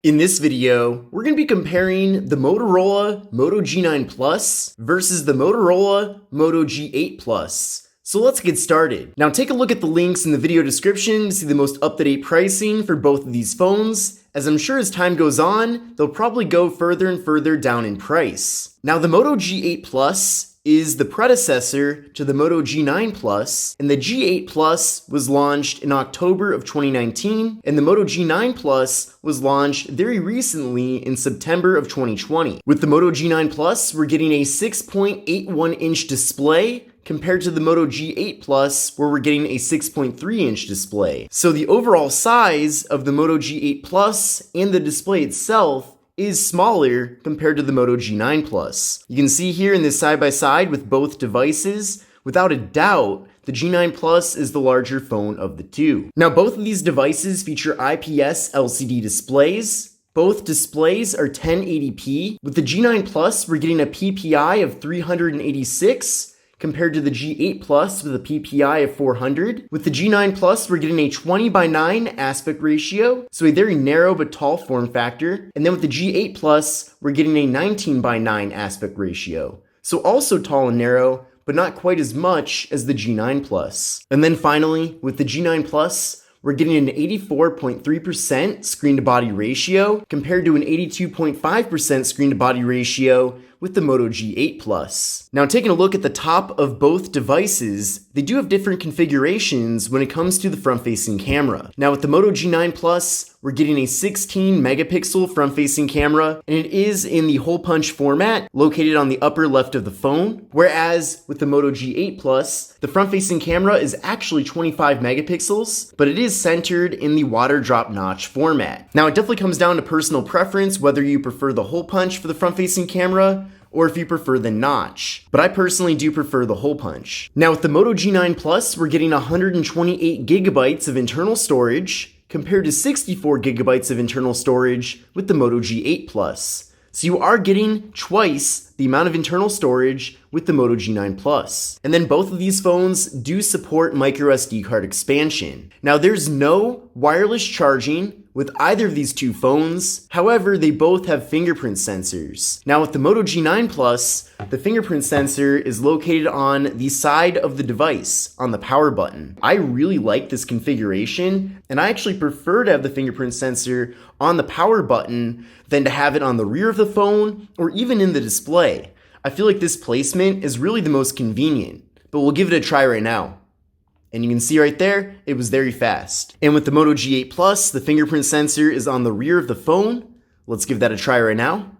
In this video, we're going to be comparing the Motorola Moto G9 Plus versus the Motorola Moto G8 Plus. So let's get started. Now take a look at the links in the video description to see the most up-to-date pricing for both of these phones, as I'm sure as time goes on, they'll probably go further and further down in price. Now the Moto G8 Plus is the predecessor to the Moto G9 Plus, and the G8 Plus was launched in October of 2019, and the Moto G9 Plus was launched very recently in September of 2020. With the Moto G9 Plus, we're getting a 6.81-inch display compared to the Moto G8 Plus, where we're getting a 6.3-inch display. So the overall size of the Moto G8 Plus and the display itself is smaller compared to the Moto G9 Plus. You can see here in this side-by-side with both devices, without a doubt, the G9 Plus is the larger phone of the two. Now both of these devices feature IPS LCD displays. Both displays are 1080p. With the G9 Plus, we're getting a PPI of 386, compared to the G8 Plus with a PPI of 400. With the G9 Plus, we're getting a 20:9 aspect ratio, so a very narrow but tall form factor. And then with the G8 Plus, we're getting a 19:9 aspect ratio, so also tall and narrow, but not quite as much as the G9 Plus. And then finally, with the G9 Plus, we're getting an 84.3% screen-to-body ratio compared to an 82.5% screen-to-body ratio with the Moto G8 Plus. Now taking a look at the top of both devices, they do have different configurations when it comes to the front-facing camera. Now with the Moto G9 Plus, we're getting a 16 megapixel front-facing camera, and it is in the hole punch format located on the upper left of the phone, whereas with the Moto G8 Plus, the front-facing camera is actually 25 megapixels, but it is centered in the water drop notch format. Now it definitely comes down to personal preference whether you prefer the hole punch for the front-facing camera or if you prefer the notch, but I personally do prefer the hole punch. Now with the Moto G9 Plus, we're getting 128 gigabytes of internal storage compared to 64 gigabytes of internal storage with the Moto G8 Plus. So you are getting twice the amount of internal storage with the Moto G9 Plus. And then both of these phones do support microSD card expansion. Now there's no wireless charging with either of these two phones. However, they both have fingerprint sensors. Now with the Moto G9 Plus, the fingerprint sensor is located on the side of the device, on the power button. I really like this configuration, and I actually prefer to have the fingerprint sensor on the power button than to have it on the rear of the phone or even in the display. I feel like this placement is really the most convenient, but we'll give it a try right now. And you can see right there, it was very fast. And with the Moto G8 Plus, the fingerprint sensor is on the rear of the phone. Let's give that a try right now.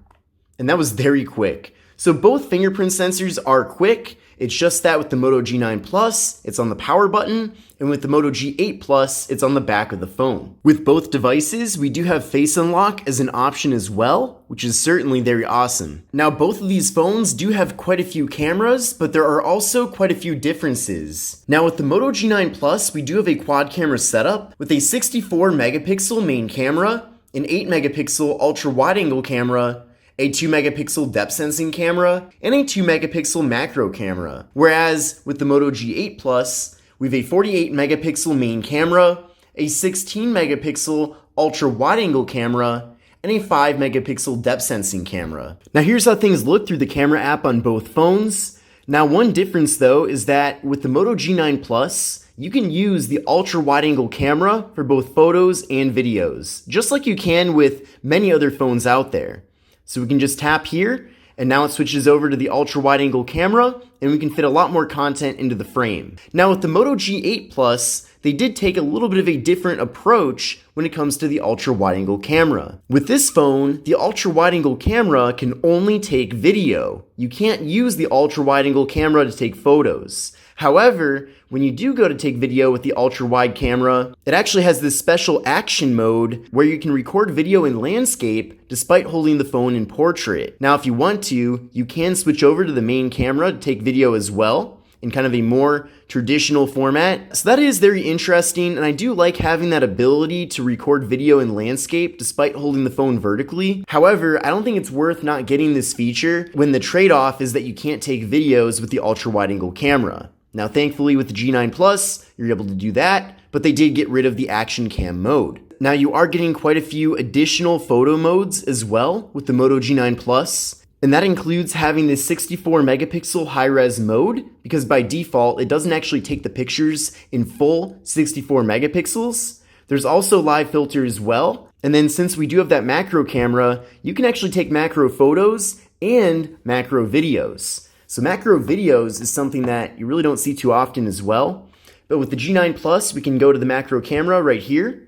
And that was very quick. So both fingerprint sensors are quick. It's just that with the Moto G9 Plus, it's on the power button, and with the Moto G8 Plus, it's on the back of the phone. With both devices, we do have Face Unlock as an option as well, which is certainly very awesome. Now, both of these phones do have quite a few cameras, but there are also quite a few differences. Now, with the Moto G9 Plus, we do have a quad camera setup with a 64 megapixel main camera, an 8 megapixel ultra wide angle camera, a 2 megapixel depth sensing camera, and a 2 megapixel macro camera. Whereas with the Moto G8 Plus, we have a 48 megapixel main camera, a 16 megapixel ultra wide angle camera, and a 5 megapixel depth sensing camera. Now here's how things look through the camera app on both phones. Now one difference though is that with the Moto G9 Plus, you can use the ultra wide angle camera for both photos and videos, just like you can with many other phones out there. So we can just tap here, and now it switches over to the ultra wide angle camera, and we can fit a lot more content into the frame. Now with the Moto G8 Plus, they did take a little bit of a different approach when it comes to the ultra wide angle camera. With this phone, the ultra wide angle camera can only take video. You can't use the ultra wide angle camera to take photos. However, when you do go to take video with the ultra wide camera, it actually has this special action mode where you can record video in landscape despite holding the phone in portrait. Now, if you want to, you can switch over to the main camera to take video as well in kind of a more traditional format. So that is very interesting, and I do like having that ability to record video in landscape despite holding the phone vertically. However, I don't think it's worth not getting this feature when the trade-off is that you can't take videos with the ultra wide angle camera. Now, thankfully with the G9 Plus, you're able to do that, but they did get rid of the action cam mode. Now you are getting quite a few additional photo modes as well with the Moto G9 Plus, and that includes having the 64 megapixel high-res mode, because by default it doesn't actually take the pictures in full 64 megapixels. There's also live filter as well, and then since we do have that macro camera, you can actually take macro photos and macro videos. So macro videos is something that you really don't see too often as well, but with the G9 Plus we can go to the macro camera right here,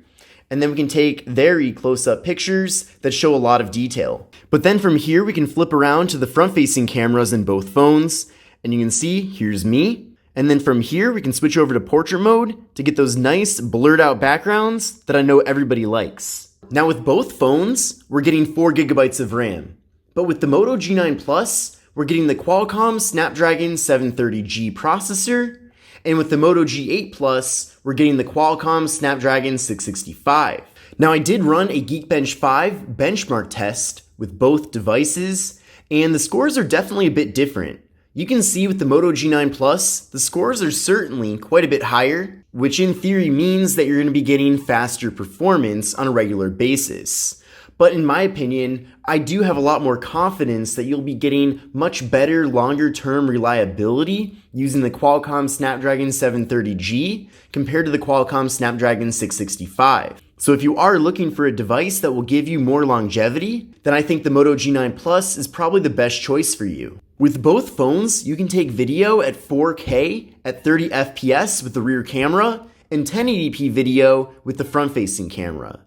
and then we can take very close-up pictures that show a lot of detail. But then from here, we can flip around to the front-facing cameras in both phones, and you can see, here's me. And then from here, we can switch over to portrait mode to get those nice blurred-out backgrounds that I know everybody likes. Now with both phones, we're getting 4 gigabytes of RAM. But with the Moto G9 Plus, we're getting the Qualcomm Snapdragon 730G processor, and with the Moto G8 Plus, we're getting the Qualcomm Snapdragon 665. Now I did run a Geekbench 5 benchmark test with both devices, and the scores are definitely a bit different. You can see with the Moto G9 Plus, the scores are certainly quite a bit higher, which in theory means that you're going to be getting faster performance on a regular basis. But in my opinion, I do have a lot more confidence that you'll be getting much better longer-term reliability using the Qualcomm Snapdragon 730G compared to the Qualcomm Snapdragon 665. So if you are looking for a device that will give you more longevity, then I think the Moto G9 Plus is probably the best choice for you. With both phones, you can take video at 4K at 30 FPS with the rear camera and 1080p video with the front-facing camera.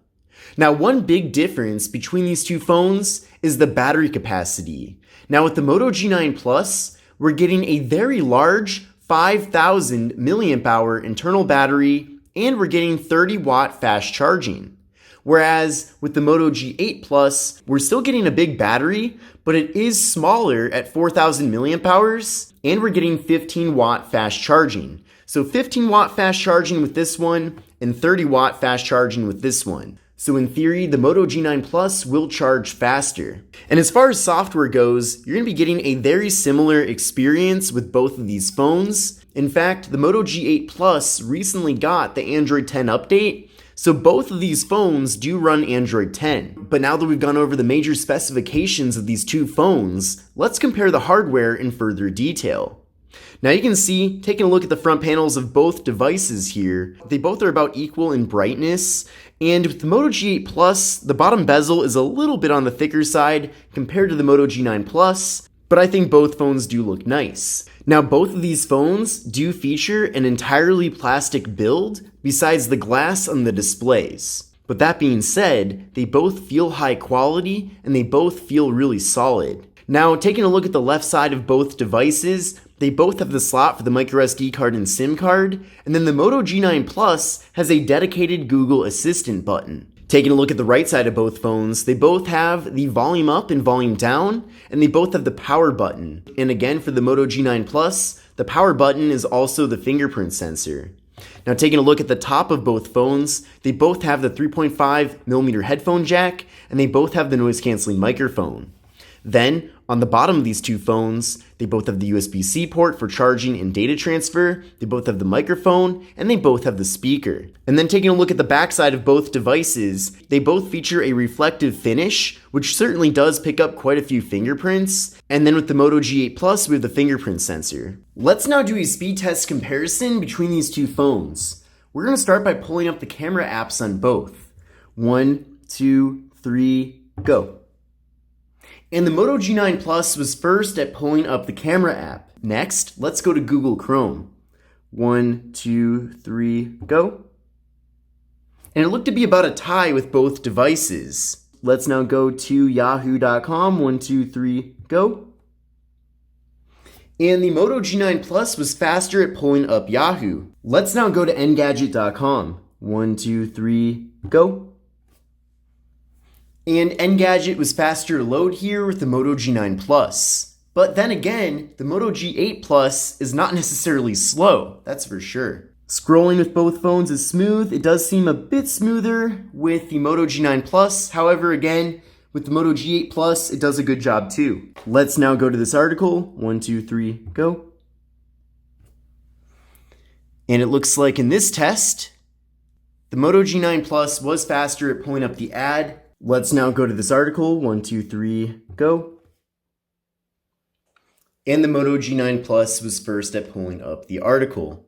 Now, one big difference between these two phones is the battery capacity. Now, with the Moto G9 Plus, we're getting a very large 5,000 milliamp hour internal battery, and we're getting 30 watt fast charging. Whereas with the Moto G8 Plus, we're still getting a big battery, but it is smaller at 4,000 milliamp hours, and we're getting 15 watt fast charging. So 15 watt fast charging with this one, and 30 watt fast charging with this one. So in theory, the Moto G9 Plus will charge faster. And as far as software goes, you're going to be getting a very similar experience with both of these phones. In fact, the Moto G8 Plus recently got the Android 10 update, so both of these phones do run Android 10. But now that we've gone over the major specifications of these two phones, let's compare the hardware in further detail. Now you can see, taking a look at the front panels of both devices here, they both are about equal in brightness, and with the Moto G8 Plus, the bottom bezel is a little bit on the thicker side compared to the Moto G9 Plus, but I think both phones do look nice. Now both of these phones do feature an entirely plastic build besides the glass on the displays. But that being said, they both feel high quality and they both feel really solid. Now taking a look at the left side of both devices, they both have the slot for the microSD card and SIM card, and then the Moto G9 Plus has a dedicated Google Assistant button. Taking a look at the right side of both phones, they both have the volume up and volume down, and they both have the power button. And again, for the Moto G9 Plus, the power button is also the fingerprint sensor. Now taking a look at the top of both phones, they both have the 3.5mm headphone jack, and they both have the noise canceling microphone. Then, on the bottom of these two phones, they both have the USB-C port for charging and data transfer, they both have the microphone, and they both have the speaker. And then taking a look at the backside of both devices, they both feature a reflective finish, which certainly does pick up quite a few fingerprints. And then with the Moto G8 Plus, we have the fingerprint sensor. Let's now do a speed test comparison between these two phones. We're going to start by pulling up the camera apps on both. 1, 2, 3, go. And the Moto G9 Plus was first at pulling up the camera app. Next, let's go to Google Chrome. 1, 2, 3, go. And it looked to be about a tie with both devices. Let's now go to yahoo.com. 1, 2, 3, go. And the Moto G9 Plus was faster at pulling up Yahoo. Let's now go to Engadget.com. 1, 2, 3, go. And Engadget was faster to load here with the Moto G9 Plus. But then again, the Moto G8 Plus is not necessarily slow, that's for sure. Scrolling with both phones is smooth. It does seem a bit smoother with the Moto G9 Plus. However, again, with the Moto G8 Plus, it does a good job too. Let's now go to this article. 1, 2, 3, go. And it looks like in this test, The Moto G9 Plus was faster at pulling up the ad. Let's now go to this article. 1, 2, 3, go. And the Moto G9 Plus was first at pulling up the article.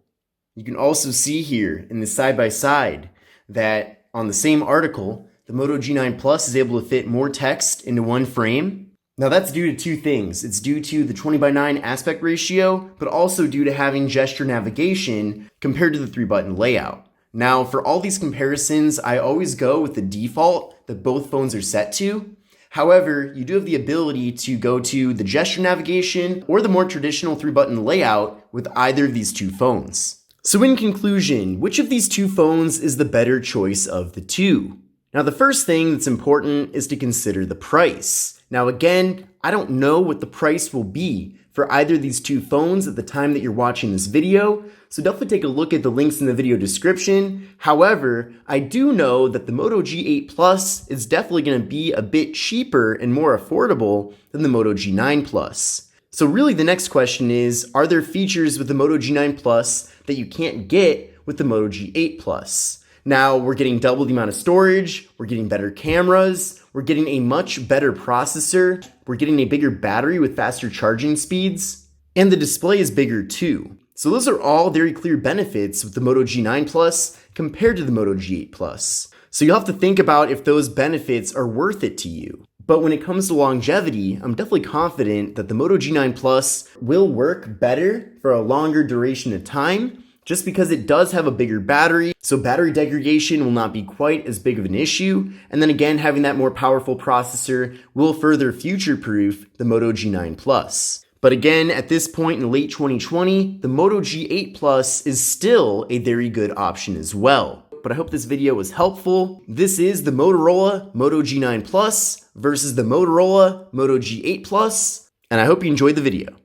You can also see here in the side-by-side that on the same article, the Moto G9 Plus is able to fit more text into one frame. Now that's due to two things. It's due to the 20:9 aspect ratio, but also due to having gesture navigation compared to the 3-button layout. Now for all these comparisons, I always go with the default that both phones are set to. However, you do have the ability to go to the gesture navigation or the more traditional 3-button layout with either of these two phones. So in conclusion, which of these two phones is the better choice of the two? Now the first thing that's important is to consider the price. Now again, I don't know what the price will be for either of these two phones at the time that you're watching this video, so definitely take a look at the links in the video description. However, I do know that the Moto G8 Plus is definitely going to be a bit cheaper and more affordable than the Moto G9 Plus. So really the next question is, are there features with the Moto G9 Plus that you can't get with the Moto G8 Plus? Now we're getting double the amount of storage, we're getting better cameras, we're getting a much better processor, we're getting a bigger battery with faster charging speeds, and the display is bigger too. So those are all very clear benefits with the Moto G9 Plus compared to the Moto G8 Plus. So you'll have to think about if those benefits are worth it to you. But when it comes to longevity, I'm definitely confident that the Moto G9 Plus will work better for a longer duration of time, just because it does have a bigger battery, so battery degradation will not be quite as big of an issue. And then again, having that more powerful processor will further future-proof the Moto G9 Plus. But again, at this point in late 2020, the Moto G8 Plus is still a very good option as well. But I hope this video was helpful. This is the Motorola Moto G9 Plus versus the Motorola Moto G8 Plus, and I hope you enjoyed the video.